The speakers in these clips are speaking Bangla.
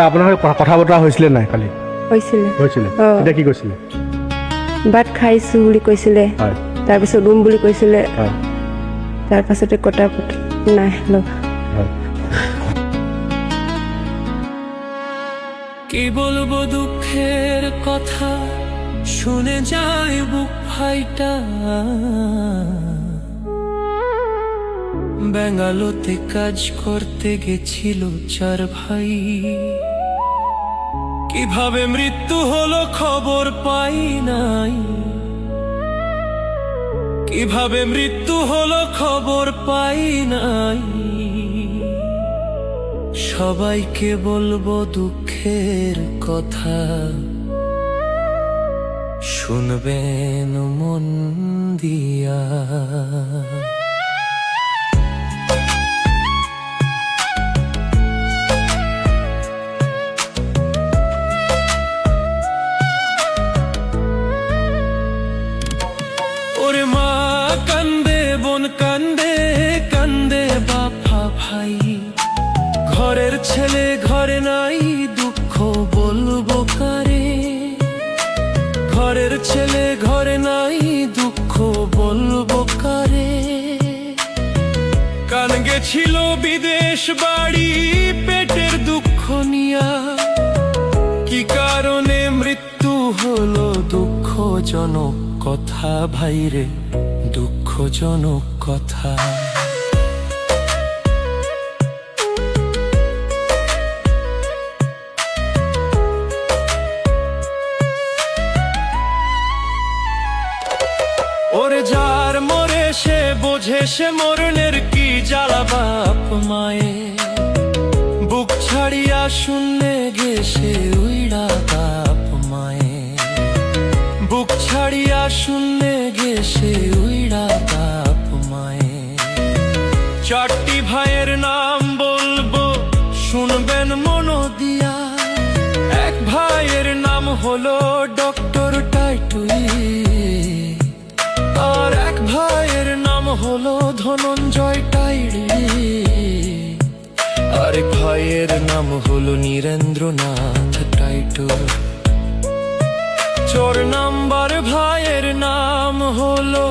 আপোনাৰ কথা বতৰা হৈছিলে নাই কালি? হৈছিলে এতিয়া কি কৈছিলে? ভাত খাইছোঁ বুলি কৈছিলে, হয় তাৰপিছত ৰুম বুলি কৈছিলে, হয় তাৰপাছতে কটা নাই লগা। হয়। কি বলবো দুঃখের কথা, শুনে যায় বুক ফাইটা। বেঙ্গালোতে কাজ করতে গেছিল 4 ভাই, কিভাবে মৃত্যু হলো খবর পাই নাই। কিভাবে মৃত্যু হলো খবর পাই নাই। সবাইকে বলবো দুঃখের কথা, শুনবেন মন দিয়া। ওরে মা কান্দে, বোন কান্দে, কান্দে বাবা ভাই। ঘরের ছেলে ঘরে নাই, দুঃখ বলবো কারে। ঘরের ছেলে ঘরে নাই, দুঃখ বলবো কারে। কান গেছিল বিদেশ বাড়ি, পেটের দুঃখ নিয়া। কি কারণে মৃত্যু হলো, দুঃখজনক কথা ভাইরে, দুঃখজনক কথা। ওরে যার মরে সে বোঝে, সে মরণের কি জ্বালা বাপ মায়ে। বুক ছাড়িয়া শূন্যে গেছে উইড়া বাপ মায়ে। বুক ছাড়িয়া শূন্যে গেছে উইড়া বাপ মায়ে। 4টি ভাইয়ের নাম বলবো, শুনবেন মন দিয়া। এক ভাইয়ের নাম হলো ডক্টর টাইটুই, আর এক ভাইয়ের নাম হলো ধনঞ্জয় টাইড়ি। আরেক ভাইয়ের নাম হলো নীরেন্দ্রনাথ টাইটু। 4 নাম্বার ভাইয়ের নাম হলো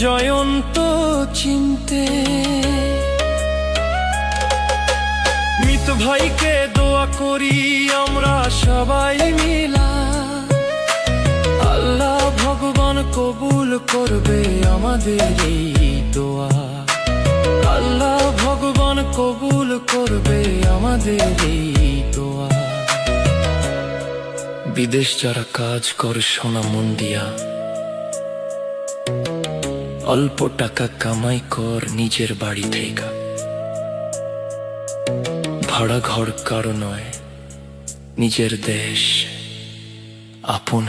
জয়ন্ত চিনতে। মৃত ভাইকে দোয়া করি আমরা সবাই মিলা। আল্লাহ ভগবান কবুল করবে আমাদের এই দোয়া। আল্লাহ ভগবান কবুল করবে আমাদের এই দোয়া। বিদেশ যারা কাজ করে সোনা মন দিয়া, অল্প টাকা কামাই কর নিজের বাড়ি থেকে। ভাড়া ঘর কারো নয়, নিজের দেশ আপন